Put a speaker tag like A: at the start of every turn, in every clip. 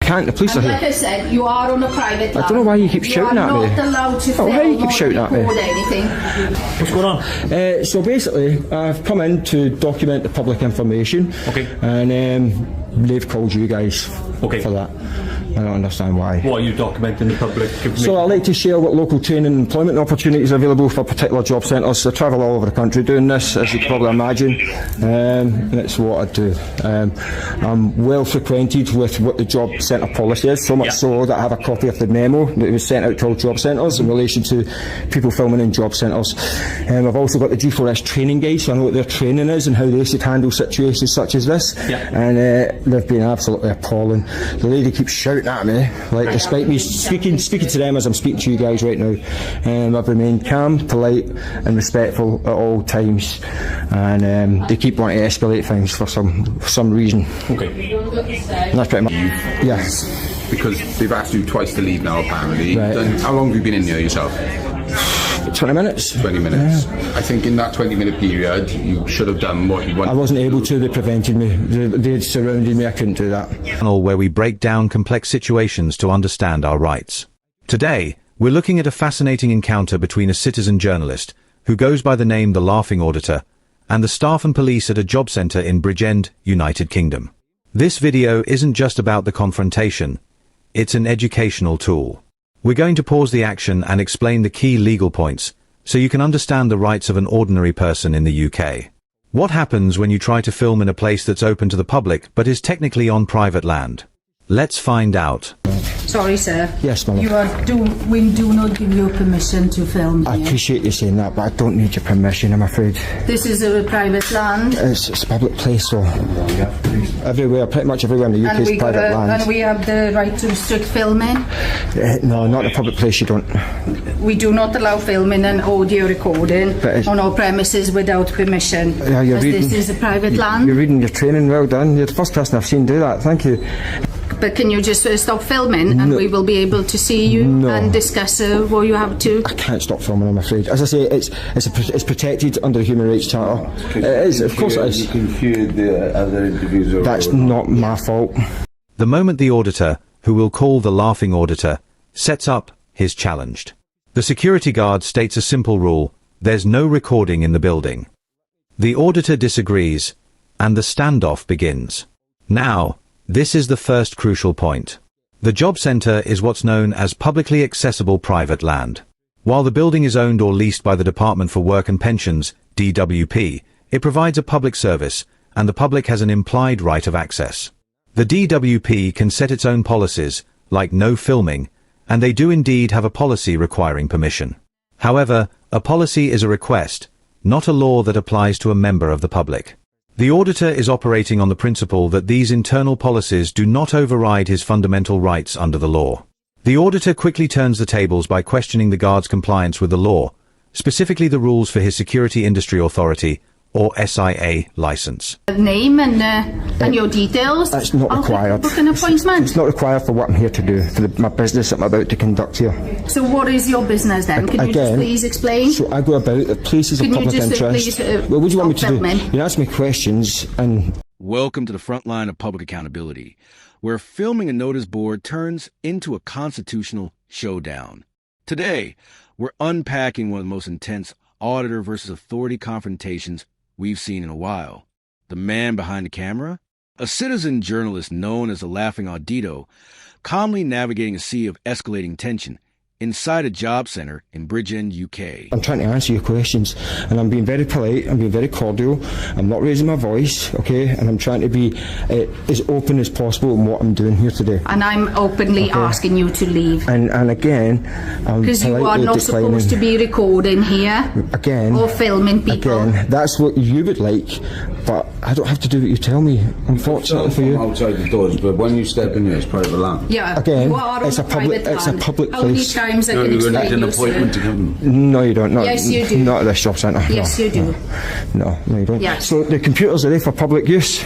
A: can't. The police are here.
B: Like I said, you are on a private land.
A: I don't know why you keep shouting at me.
B: You are not allowed to film
A: why you keep shouting
B: or
A: at me?
B: record anything.
C: What's going on?
A: So basically, I've come in to document the public information.
C: Okay.
A: And they've called you guys for that. I don't understand why.
C: What are you documenting the public information?
A: So I like to share what local training and employment opportunities are available for particular job centres. I travel all over the country doing this, as you can probably imagine, and it's what I do. I'm well frequented with what the job centre policy is, so much so that I have a copy of the memo that was sent out to all job centres in relation to people filming in job centres. I've also got the G4S training guide, so I know what their training is and how they should handle situations such as this. And they've been absolutely appalling. The lady keeps shouting at me, like, despite me speaking to them as I'm speaking to you guys right now. I've remained calm, polite and respectful at all times, and they keep wanting to escalate things for some reason.
C: Okay.
A: And that's pretty much. Yes.
D: Because they've asked you twice to leave now, apparently.
A: Right.
D: How long have you been in here yourself?
A: 20 minutes.
D: 20 minutes. Yeah. I think in that 20-minute period, you should have done what you wanted.
A: I wasn't able to. They prevented me. They surrounded me. I couldn't do that.
E: Where we break down complex situations to understand our rights. Today, we're looking at a fascinating encounter between a citizen journalist, who goes by the name the Laughing Auditor, and the staff and police at a job centre in Bridgend, United Kingdom. This video isn't just about the confrontation. It's an educational tool. We're going to pause the action and explain the key legal points, so you can understand the rights of an ordinary person in the UK. What happens when you try to film in a place that's open to the public but is technically on private land? Let's find out.
B: Sorry, sir.
A: Yes, ma'am.
B: We do not give you permission to film here.
A: I appreciate you saying that, but I don't need your permission, I'm afraid.
B: This is a private land.
A: It's a public place, so everywhere, pretty much everywhere in the UK is private land.
B: And we have the right to restrict filming.
A: No, not in a public place, you don't.
B: We do not allow filming and audio recording on our premises without permission.
A: Yeah,
B: this is a private land.
A: You're reading your training, well done. You're the first person I've seen do that, thank you.
B: But can you just stop filming and we will be able to see you and discuss what you have to?
A: I can't stop filming, I'm afraid. As I say, it's protected under the Human Rights Charter. It is, of course it is.
F: You can hear the other individuals.
A: That's not my fault.
E: The moment the auditor, who we'll call the Laughing Auditor, sets up, he's challenged. The security guard states a simple rule: there's no recording in the building. The auditor disagrees, and the standoff begins. Now, this is the first crucial point. The job centre is what's known as publicly accessible private land. While the building is owned or leased by the Department for Work and Pensions, DWP, it provides a public service, and the public has an implied right of access. The DWP can set its own policies, like no filming, and they do indeed have a policy requiring permission. However, a policy is a request, not a law that applies to a member of the public. The auditor is operating on the principle that these internal policies do not override his fundamental rights under the law. The auditor quickly turns the tables by questioning the guard's compliance with the law, specifically the rules for his Security Industry Authority, or SIA, license.
B: Name and your details.
A: That's not required.
B: Book an appointment.
A: It's not required for what I'm here to do, for my business I'm about to conduct here.
B: So what is your business then? Can you just please explain?
A: So I go about the places of public interest. Well, what do you want me to do? You ask me questions and...
G: Welcome to the front line of public accountability, where filming a notice board turns into a constitutional showdown. Today, we're unpacking one of the most intense auditor versus authority confrontations we've seen in a while. The man behind the camera? A citizen journalist known as the Laughing Auditor, calmly navigating a sea of escalating tension inside a job centre in Bridgend, UK.
A: I'm trying to answer your questions, and I'm being very polite, I'm being very cordial, I'm not raising my voice, okay, and I'm trying to be as open as possible in what I'm doing here today.
B: And I'm openly asking you to leave.
A: And again, I'm
B: because you are not supposed to be recording here.
A: Again.
B: Or filming people.
A: Again, that's what you would like, but I don't have to do what you tell me, unfortunately for you.
F: Outside the doors, but when you step in here, it's private land.
B: Yeah,
A: again,
B: you are
A: it's a public
B: How
A: place.
B: many times I can explain
F: an appointment to come.
A: No, you don't.
B: Yes, you do.
A: Not at this job centre.
B: Yes, you do.
A: No, you don't.
B: Yes.
A: So the computers are there for public use?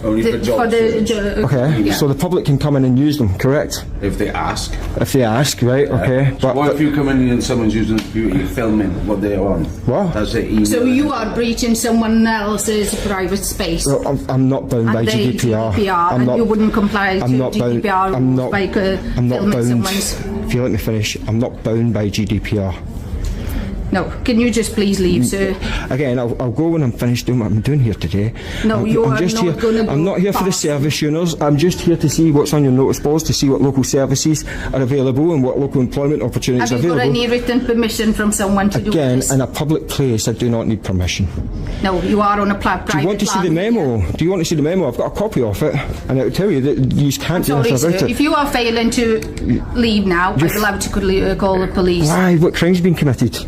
F: Only for job search.
A: Okay,
B: yeah.
A: so the public can come in and use them, correct?
F: If they ask.
A: If they ask, right, okay.
F: So what if you come in and someone's using the computer, you're filming what they're on?
A: What?
F: That's it. Email.
B: So you are breaching someone else's private space.
A: Well, I'm not bound by
B: And they
A: GDPR. I'm
B: and
A: not,
B: you wouldn't comply to
A: I'm not bound.
B: GDPR
A: I'm
B: rules
A: not.
B: by
A: I'm not
B: filming
A: bound.
B: someone's...
A: If you let me finish, I'm not bound by GDPR.
B: No, can you just please leave, sir?
A: Again, I'll go when I'm finished doing what I'm doing here today.
B: No, you are
A: just
B: not
A: here.
B: gonna go
A: I'm not here for the
B: fast.
A: service units. I'm just here to see what's on your notice boards, to see what local services are available and what local employment opportunities
B: Have
A: are
B: you got
A: available.
B: any written permission from someone to do
A: Again,
B: this?
A: in a public place, I do not need permission.
B: No, you are on a private
A: Do you want to see the
B: land.
A: memo? Do you want to see the memo? I've got a copy of it, and it'll tell you that you can't do
B: Sorry,
A: anything
B: sir.
A: about it.
B: If you are failing to leave now, I will have to call the police.
A: Why? What crime's been committed?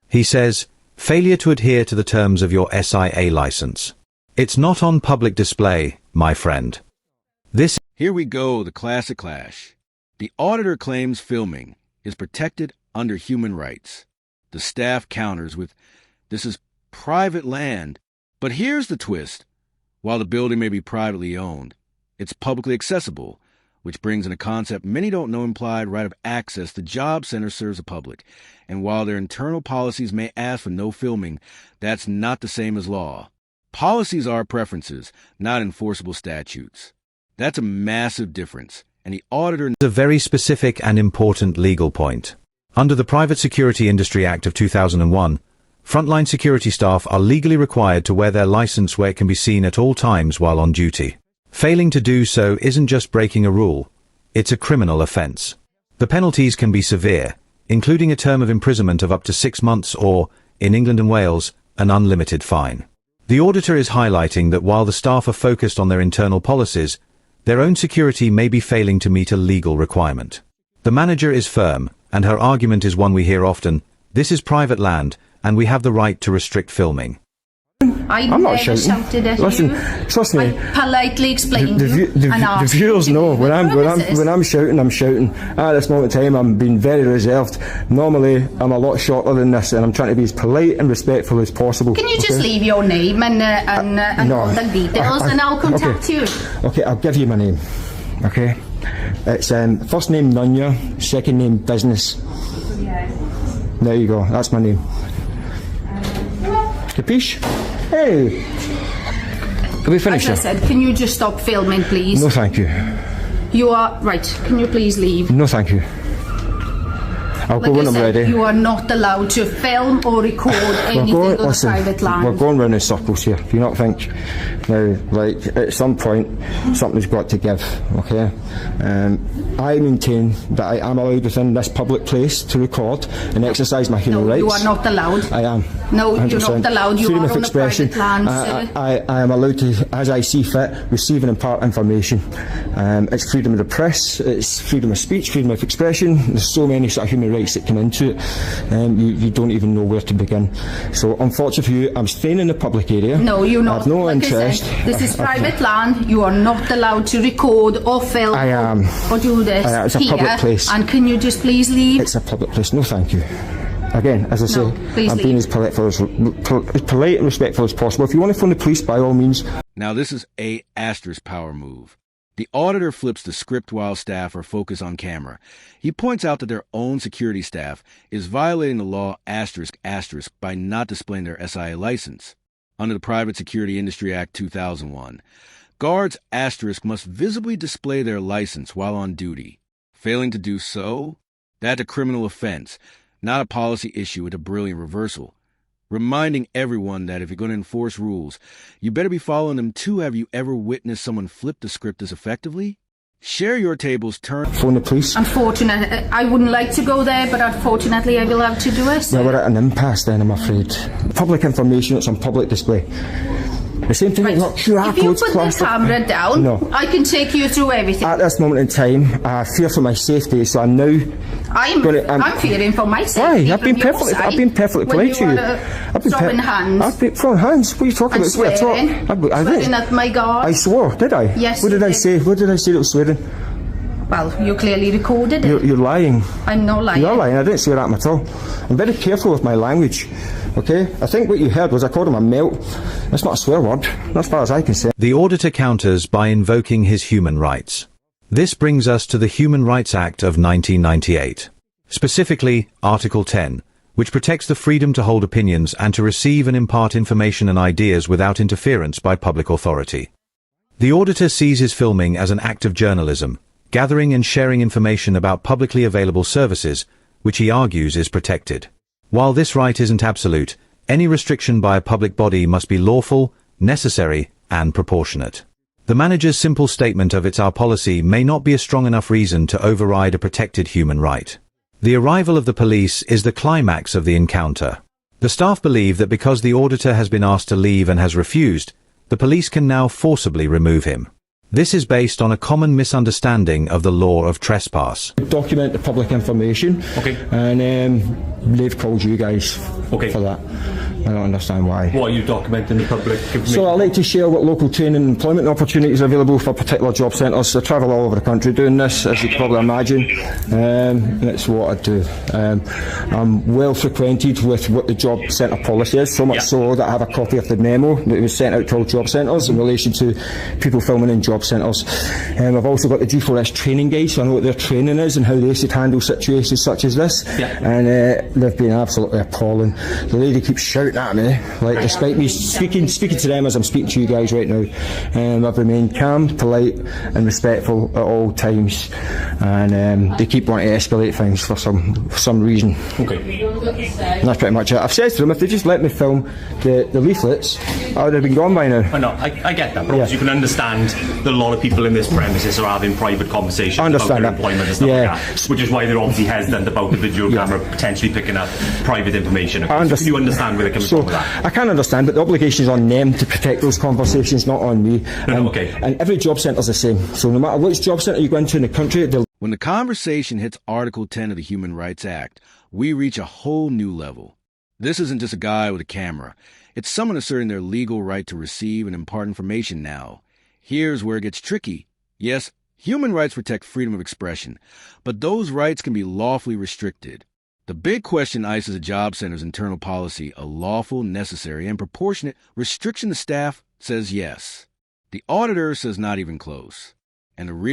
E: He says, failure to adhere to the terms of your SIA license. It's not on public display, my friend. This
G: Here we go, the classic clash. The auditor claims filming is protected under human rights. The staff counters with, this is private land. But here's the twist. While the building may be privately owned, it's publicly accessible, which brings in a concept many don't know implied right of access the job center serves the public. And while their internal policies may ask for no filming, that's not the same as law. Policies are preferences, not enforceable statutes. That's a massive difference, and the auditor
E: is a very specific and important legal point. Under the Private Security Industry Act of 2001, frontline security staff are legally required to wear their license where it can be seen at all times while on duty. Failing to do so isn't just breaking a rule, it's a criminal offence. The penalties can be severe, including a term of imprisonment of up to 6 months or, in England and Wales, an unlimited fine. The auditor is highlighting that while the staff are focused on their internal policies, their own security may be failing to meet a legal requirement. The manager is firm, and her argument is one we hear often: this is private land, and we have the right to restrict filming.
A: I'm not shouting.
B: Shouted at
A: Listen,
B: you.
A: trust me.
B: I politely explained
A: The
B: you and
A: the
B: asked
A: viewers
B: you to
A: know
B: leave
A: when
B: the premises.
A: I'm shouting, I'm shouting. At this moment in time, I'm being very reserved. Normally, I'm a lot shorter than this, and I'm trying to be as polite and respectful as possible.
B: Can you just
A: okay?
B: leave your name and
A: No.
B: all the details, and I'll contact
A: okay.
B: you?
A: Okay, I'll give you my name. Okay, it's first name Nunya, second name Business. There you go. That's my name. Capiche? Hey, can we finish
B: As I
A: here?
B: said, can you just stop filming, please?
A: No, thank you.
B: You are right. Can you please leave?
A: No, thank you. I'll
B: Like
A: go when
B: I
A: I'm
B: said,
A: ready.
B: you are not allowed to film or record anything on the private land.
A: We're going round in circles here. Do you not think? Now, like, at some point, something's got to give, okay? I maintain that I am allowed within this public place to record and exercise my human rights.
B: You are not allowed.
A: I am.
B: No, you're
A: 100%.
B: not allowed. You
A: Freedom
B: are
A: of
B: on a
A: expression.
B: private land, sir.
A: I am allowed to, as I see fit, receive and impart information. It's freedom of the press, it's freedom of speech, freedom of expression. There's so many sort of human rights that come into it. You don't even know where to begin. So, unfortunately for you, I'm staying in the public area.
B: No, you're not.
A: I have no
B: Like I
A: interest.
B: said, this is private land. You are not allowed to record or film
A: I am.
B: or do this
A: It's a
B: here.
A: public place.
B: And can you just please leave?
A: It's a public place. No, thank you. Again, as I say,
B: please
A: I'm
B: leave.
A: being as polite and respectful as possible. If you want to phone the police, by all means.
G: Now this is a asterisk power move. The auditor flips the script while staff are focused on camera. He points out that their own security staff is violating the law asterisk by not displaying their SIA license. Under the Private Security Industry Act 2001, guards asterisk must visibly display their license while on duty. Failing to do so, that's a criminal offense, not a policy issue with a brilliant reversal. Reminding everyone that if you're going to enforce rules, you better be following them too. Have you ever witnessed someone flip the script as effectively? Share your tables, turn...
A: Phone the police.
B: Unfortunately, I wouldn't like to go there, but unfortunately I will have to do it.
A: Well, we're at an impasse then, I'm afraid. Public information, it's on public display. The same thing
B: Right.
A: with QR
B: If you
A: codes,
B: put the
A: plastic.
B: camera down,
A: No.
B: I can take you through everything.
A: At this moment in time, I fear for my safety, so I'm now...
B: I'm fearing for my safety.
A: Why? I've been
B: from your
A: perfectly.
B: side
A: I've been perfectly
B: when
A: polite to you.
B: I've been throwing hands.
A: I've been throwing hands. What are you talking
B: and
A: about?
B: swearing.
A: I
B: Swearing
A: didn't.
B: at my guard.
A: I swore, did I?
B: Yes,
A: What did
B: you
A: I
B: did.
A: say? What did I say that was swearing?
B: Well, you clearly recorded it.
A: You're lying.
B: I'm not lying.
A: You're lying. I didn't swear at him at all. I'm very careful with my language. Okay? I think what you heard was I called him a melt. That's not a swear word, as far as I can say.
E: The auditor counters by invoking his human rights. This brings us to the Human Rights Act of 1998. Specifically, Article 10, which protects the freedom to hold opinions and to receive and impart information and ideas without interference by public authority. The auditor sees his filming as an act of journalism, gathering and sharing information about publicly available services, which he argues is protected. While this right isn't absolute, any restriction by a public body must be lawful, necessary, and proportionate. The manager's simple statement of "it's our policy" may not be a strong enough reason to override a protected human right. The arrival of the police is the climax of the encounter. The staff believe that because the auditor has been asked to leave and has refused, the police can now forcibly remove him. This is based on a common misunderstanding of the law of trespass.
A: Document the public information.
C: Okay.
A: And they've called you guys for that. I don't understand why.
C: What are you documenting the public information?
A: So I like to share what local training and employment opportunities are available for particular job centres. I travel all over the country doing this, as you can probably imagine. And that's what I do. I'm well frequented with what the job centre policy is, so much so that I have a copy of the memo that was sent out to all job centres in relation to people filming in job centres. I've also got the G4S training guide, so I know what their training is and how they should handle situations such as this. And they've been absolutely appalling. The lady keeps shouting at me, like, despite me speaking to them as I'm speaking to you guys right now. I've remained calm, polite and respectful at all times, and they keep wanting to escalate things for some reason.
C: Okay.
A: And that's pretty much it. I've said to them, if they just let me film the leaflets, I would have been gone by now.
C: I know, I get that, but you can understand that a lot of people in this premises are having private conversations about their employment and stuff like that, which is why they're obviously hesitant about the video camera potentially picking up private information.
A: I understand.
C: You understand where they're coming from with that?
A: I can understand, but the obligation is on them to protect those conversations, not on me. And every job centre's the same. So no matter which job centre you go into in the country,
G: when the conversation hits Article 10 of the Human Rights Act, we reach a whole new level. This isn't just a guy with a camera. It's someone asserting their legal right to receive and impart information now. Here's where it gets tricky. Yes, human rights protect freedom of expression, but those rights can be lawfully restricted. The big question ICE's a job center's internal policy a lawful, necessary, and proportionate restriction to staff says yes. The auditor says not even close. And the real